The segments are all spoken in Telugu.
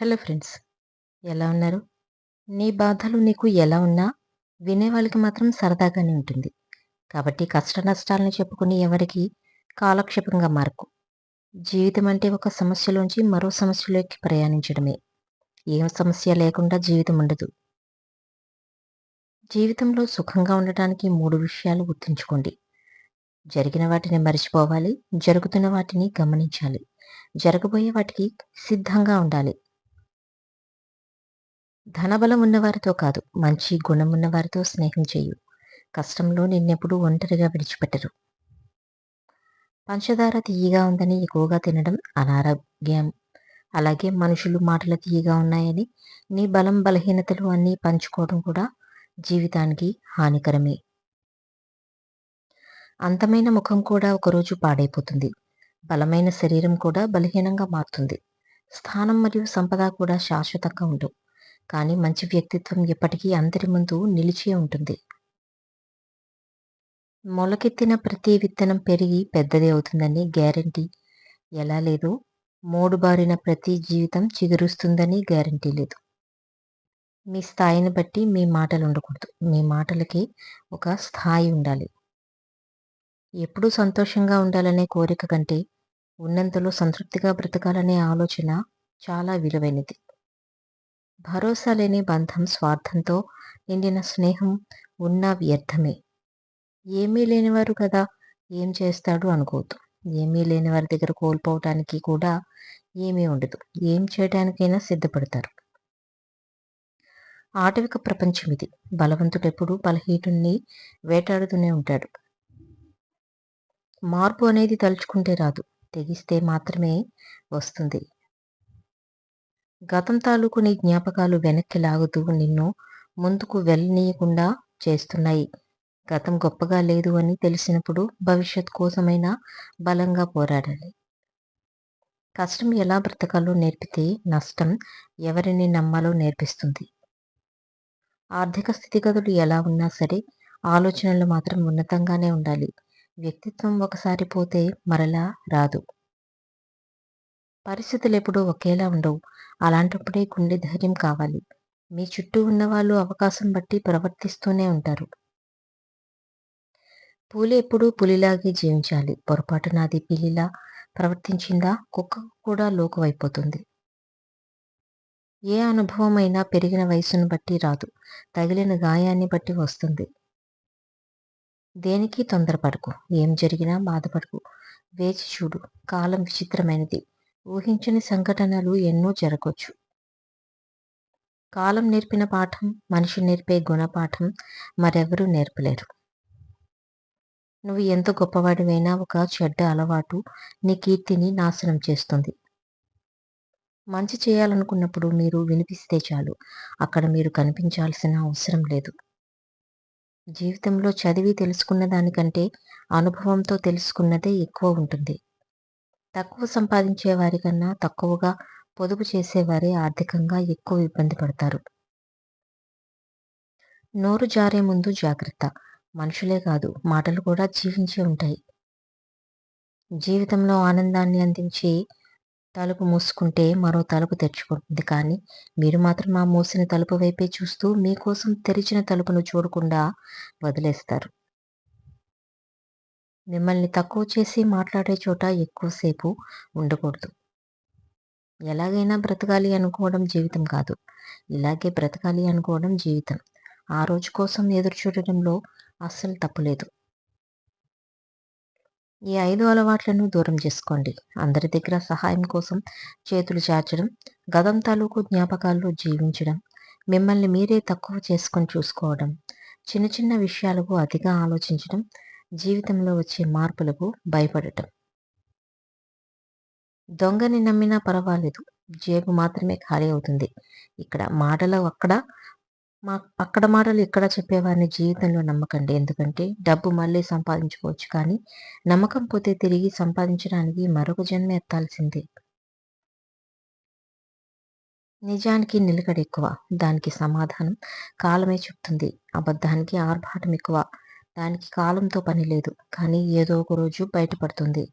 హలో ఫ్రెండ్స్, ఎలా ఉన్నారు? నీ బాధలు నీకు ఎలా ఉన్నా వినేవాళ్ళకి మాత్రం సరదాగానే ఉంటుంది. కాబట్టి కష్ట నష్టాలను చెప్పుకుని ఎవరికి కాలక్షేపంగా మారకు. జీవితం అంటే ఒక సమస్యలోంచి మరో సమస్యలోకి ప్రయాణించడమే. ఏం సమస్య లేకుండా జీవితం ఉండదు. జీవితంలో సుఖంగా ఉండటానికి 3 విషయాలు గుర్తుంచుకోండి. జరిగిన వాటిని మరిచిపోవాలి, జరుగుతున్న వాటిని గమనించాలి, జరగబోయే వాటికి సిద్ధంగా ఉండాలి. ధనబలం ఉన్నవారితో కాదు, మంచి గుణమున్న వారితో స్నేహం చెయ్యు. కష్టంలో నిన్నెప్పుడూ ఒంటరిగా విడిచిపెట్టరు. పంచదార తియ్యగా ఉందని ఎక్కువగా తినడం అనారోగ్యం. అలాగే మనుషులు మాటలు తియ్యగా ఉన్నాయని నీ బలం బలహీనతలు అన్నీ పంచుకోవడం కూడా జీవితానికి హానికరమే. అందమైన ముఖం కూడా ఒకరోజు పాడైపోతుంది. బలమైన శరీరం కూడా బలహీనంగా మారుతుంది. స్థానం మరియు సంపద కూడా శాశ్వతంగా ఉండవు. కానీ మంచి వ్యక్తిత్వం ఎప్పటికీ అందరి ముందు నిలిచే ఉంటుంది. మొలకెత్తిన ప్రతి విత్తనం పెరిగి పెద్దది అవుతుందని గ్యారంటీ ఎలా లేదు, మోడుబారిన ప్రతి జీవితం చిగురుస్తుందని గ్యారంటీ లేదు. మీ స్థాయిని బట్టి మీ మాటలు ఉండకూడదు. మీ మాటలకి ఒక స్థాయి ఉండాలి. ఎప్పుడూ సంతోషంగా ఉండాలనే కోరిక కంటే ఉన్నంతలో సంతృప్తిగా బ్రతకాలనే ఆలోచన చాలా విలువైనది. భరోసా లేని బంధం స్వార్థంతో నిండిన స్నేహం ఉన్నా వ్యర్థమే. ఏమీ లేనివారు కదా ఏం చేస్తాడు అనుకోవద్దు. ఏమీ లేని వారి దగ్గర కోల్పోవటానికి కూడా ఏమీ ఉండదు. ఏం చేయడానికైనా సిద్ధపడతారు. ఆటవిక ప్రపంచం ఇది. బలవంతుడెప్పుడు బలహీనుణ్ణి వేటాడుతూనే ఉంటాడు. మార్పు అనేది తలుచుకుంటే రాదు, తెగిస్తే మాత్రమే వస్తుంది. గతం తాలూకు నీ జ్ఞాపకాలు వెనక్కి లాగుతూ నిన్ను ముందుకు వెళ్ళనీయకుండా చేస్తున్నాయి. గతం గొప్పగా లేదు అని తెలిసినప్పుడు భవిష్యత్ కోసమైనా బలంగా పోరాడాలి. కష్టం ఎలా బ్రతకాలో నేర్పితే నష్టం ఎవరిని నమ్మాలో నేర్పిస్తుంది. ఆర్థిక స్థితిగతులు ఎలా ఉన్నా సరే ఆలోచనలు మాత్రం ఉన్నతంగానే ఉండాలి. వ్యక్తిత్వం ఒకసారి పోతే మరలా రాదు. పరిస్థితులు ఎప్పుడూ ఒకేలా ఉండవు. అలాంటప్పుడే గుండె ధైర్యం కావాలి. మీ చుట్టూ ఉన్నవాళ్ళు అవకాశం బట్టి ప్రవర్తిస్తూనే ఉంటారు. పులి ఎప్పుడూ పులిలాగే జీవించాలి. పొరపాటున అది పిల్లిలా ప్రవర్తించిందా కుక్క కూడా లోకువైపోతుంది. ఏ అనుభవమైనా పెరిగిన వయసును బట్టి రాదు, తగిలిన గాయాన్ని బట్టి వస్తుంది. దేనికి తొందరపడకు, ఏం జరిగినా బాధపడకు. వేచి చూడు. కాలం విచిత్రమైనది. ఊహించని సంఘటనలు ఎన్నో జరగవచ్చు. కాలం నేర్పిన పాఠం, మనిషి నేర్పే గుణపాఠం మరెవరూ నేర్పలేరు. నువ్వు ఎంత గొప్పవాడివైనా ఒక చెడ్డ అలవాటు నీ కీర్తిని నాశనం చేస్తుంది. మంచి చేయాలనుకున్నప్పుడు మీరు వినిపిస్తే చాలు. అక్కడ మీరు కనిపించాల్సిన అవసరం లేదు. జీవితంలో చదివి తెలుసుకున్న దానికంటే అనుభవంతో తెలుసుకున్నదే ఎక్కువ ఉంటుంది. తక్కువ సంపాదించే వారికన్నా తక్కువగా పొదుపు చేసేవారే ఆర్థికంగా ఎక్కువ ఇబ్బంది పడతారు. నోరు జారే ముందు జాగ్రత్త. మనుషులే కాదు, మాటలు కూడా జీవించే ఉంటాయి. జీవితంలో ఆనందాన్ని అందించే తలుపు మూసుకుంటే మరో తలుపు తెరుచుకుంటుంది. కానీ మీరు మాత్రం ఆ మూసిన తలుపు వైపే చూస్తూ మీకోసం తెరిచిన తలుపును చూడకుండా వదిలేస్తారు. మిమ్మల్ని తక్కువ చేసి మాట్లాడే చోట ఎక్కువసేపు ఉండకూడదు. ఎలాగైనా బ్రతకాలి అనుకోవడం జీవితం కాదు. ఇలాగే బ్రతకాలి అనుకోవడం జీవితం. ఆ రోజు కోసం ఎదురు చూడడంలో అస్సలు తప్పులేదు. ఈ 5 అలవాట్లను దూరం చేసుకోండి. అందరి దగ్గర సహాయం కోసం చేతులు చాచడం, గతం తాలూకు జ్ఞాపకాల్లో జీవించడం, మిమ్మల్ని మీరే తక్కువ చేసుకొని చూసుకోవడం, చిన్న చిన్న విషయాలకు అతిగా ఆలోచించడం, జీవితంలో వచ్చే మార్పులకు భయపడటం. దొంగని నమ్మినా పర్వాలేదు, జేబు మాత్రమే ఖాళీ అవుతుంది. ఇక్కడ మాటలు అక్కడ మాటలు ఇక్కడ చెప్పేవారిని జీవితంలో నమ్మకండి. ఎందుకంటే డబ్బు మళ్ళీ సంపాదించుకోవచ్చు, కానీ నమ్మకం పోతే తిరిగి సంపాదించడానికి మరొక జన్మ ఎత్తాల్సిందే. నిజానికి నిలకడ ఎక్కువ, దానికి సమాధానం కాలమే చెప్తుంది. అబద్ధానికి ఆర్భాటం ఎక్కువ, దానికి కాలంతో పని లేదు, కానీ ఏదో ఒక రోజు బయటపడుతుంది.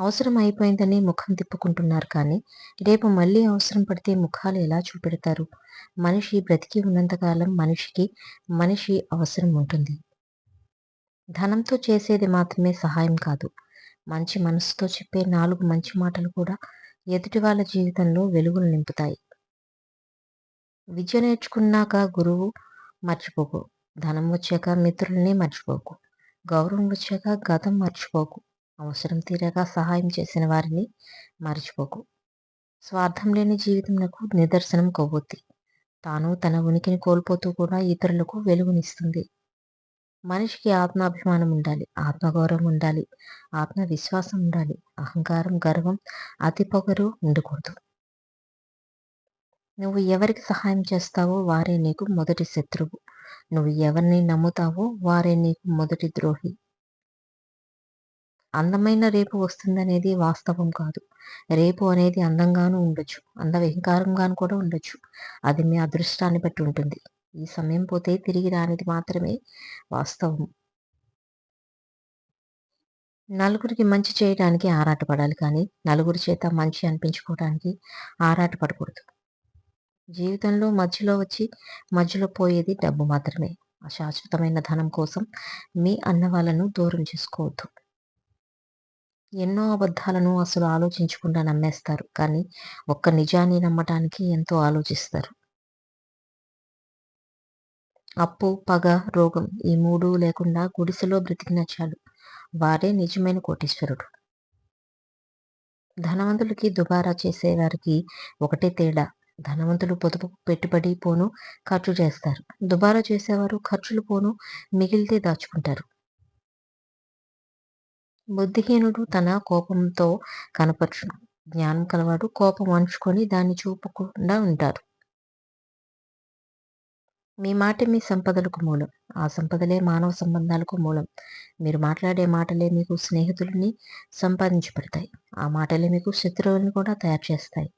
అవసరం అయిపోయిందని ముఖం తిప్పుకుంటున్నారు కానీ, రేపు మళ్ళీ అవసరం పడితే ముఖాలు ఎలా చూపెడతారు? మనిషి బ్రతికి ఉన్నంతకాలం మనిషి అవసరం ఉంటుంది. ధనంతో చేసేది మాత్రమే సహాయం కాదు. మంచి మనసుతో చెప్పే 4 మంచి మాటలు కూడా ఎదుటి వాళ్ళ జీవితంలో వెలుగులు నింపుతాయి. విద్య నేర్చుకున్నాక గురువు మర్చిపోకు. ధనం వచ్చాక మిత్రుల్ని మర్చిపోకు. గౌరవం వచ్చాక గతం మర్చిపోకు. అవసరం తీరాక సహాయం చేసిన వారిని మర్చిపోకు. స్వార్థం లేని జీవితంకు నిదర్శనం కొవ్వొత్తి. తాను తన ఉనికిని కోల్పోతూ కూడా ఇతరులకు వెలుగునిస్తుంది. మనిషికి ఆత్మాభిమానం ఉండాలి, ఆత్మగౌరవం ఉండాలి, ఆత్మవిశ్వాసం ఉండాలి. అహంకారం, గర్వం, అతి పొగరు ఉండకూడదు. నువ్వు ఎవరికి సహాయం చేస్తావో వారే నీకు మొదటి శత్రువు. నువ్వు ఎవరిని నమ్ముతావో వారే నీకు మొదటి ద్రోహి. అందమైన రేపు వస్తుందనేది వాస్తవం కాదు. రేపు అనేది అందంగానూ ఉండొచ్చు, అందవిహంకారంగాను కూడా ఉండొచ్చు. అది మీ అదృష్టాన్ని బట్టి ఉంటుంది. ఈ సమయం పోతే తిరిగి రానిది మాత్రమే వాస్తవం. నలుగురికి మంచి చేయడానికి ఆరాటపడాలి కానీ, నలుగురి చేత మంచి అనిపించుకోవడానికి ఆరాటపడకూడదు. జీవితంలో మధ్యలో వచ్చి మధ్యలో పోయేది డబ్బు మాత్రమే. అశాశ్వతమైన ధనం కోసం మీ అన్న వాళ్ళను దూరం చేసుకోవద్దు. ఎన్నో అబద్ధాలను అసలు ఆలోచించకుండా నమ్మేస్తారు కానీ, ఒక్క నిజాన్ని నమ్మటానికి ఎంతో ఆలోచిస్తారు. అప్పు, పగ, రోగం ఈ 3 లేకుండా గుడిసెలో బ్రతికినా చాలు. వారే నిజమైన కోటీశ్వరుడు. ధనవంతులకి దుబారా చేసేవారికి ఒకటే తేడా. ధనవంతులు పొదుపు పెట్టుబడి పోను ఖర్చు చేస్తారు. దుబారా చేసేవారు ఖర్చులు పోను మిగిలితే దాచుకుంటారు. బుద్ధిహీనుడు తన కోపంతో కనపరచును. జ్ఞానం కలవాడు కోపం అణుచుకొని దాన్ని చూపకుండా ఉంటారు. మీ మాట మీ సంపదలకు మూలం. ఆ సంపదలే మానవ సంబంధాలకు మూలం. మీరు మాట్లాడే మాటలే మీకు స్నేహితులని సంపాదించి పెడతాయి. ఆ మాటలే మీకు శత్రువులను కూడా తయారు చేస్తాయి.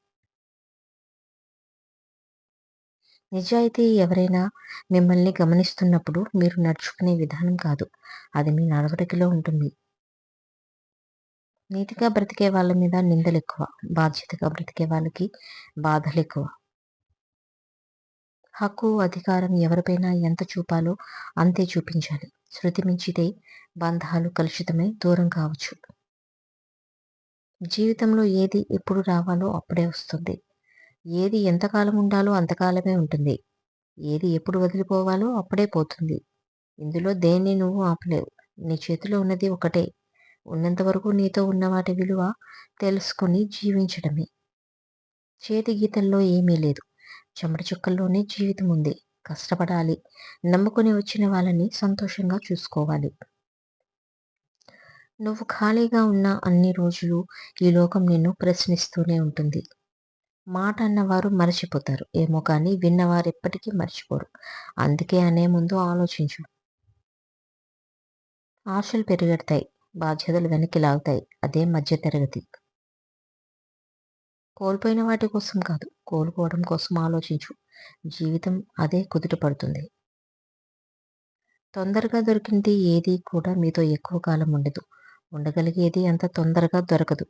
నిజాయితీ ఎవరైనా మిమ్మల్ని గమనిస్తున్నప్పుడు మీరు నడుచుకునే విధానం కాదు, అది మీ నడవడికలో ఉంటుంది. నీతిగా బ్రతికే వాళ్ళ మీద నిందలెక్కువ, బాధ్యతగా బ్రతికే వాళ్ళకి బాధలెక్కువ. హక్కు, అధికారం ఎవరిపైనా ఎంత చూపాలో అంతే చూపించాలి. శృతి మించితే బంధాలు కలుషితమై దూరం కావచ్చు. జీవితంలో ఏది ఎప్పుడు రావాలో అప్పుడే వస్తుంది. ఏది ఎంతకాలం ఉండాలో అంతకాలమే ఉంటుంది. ఏది ఎప్పుడు వదిలిపోవాలో అప్పుడే పోతుంది. ఇందులో దేన్ని నువ్వు ఆపలేవు. నీ చేతిలో ఉన్నది ఒకటే. ఉన్నంత వరకు నీతో ఉన్న వాటి విలువ తెలుసుకుని జీవించడమే. చేతి గీతల్లో ఏమీ లేదు. చెమట చుక్కల్లోనే జీవితం ఉంది. కష్టపడాలి. నమ్ముకుని వచ్చిన వాళ్ళని సంతోషంగా చూసుకోవాలి. నువ్వు ఖాళీగా ఉన్న అన్ని రోజులు ఈ లోకం నిన్ను ప్రశ్నిస్తూనే ఉంటుంది. మాట అన్నవారు మరచిపోతారు ఏమో కానీ విన్నవారు ఎప్పటికీ మర్చిపోరు. అందుకే అనే ముందు ఆలోచించు. ఆశలు పెరిగెడతాయి, బాధ్యతలు వెనక్కి లాగుతాయి. అదే మధ్య తరగతి. కోల్పోయిన వాటి కోసం కాదు, కోలుకోవడం కోసం ఆలోచించు. జీవితం అదే కుదుట పడుతుంది. తొందరగా దొరికింది ఏది కూడా మీతో ఎక్కువ కాలం ఉండదు. ఉండగలిగేది అంత తొందరగా దొరకదు.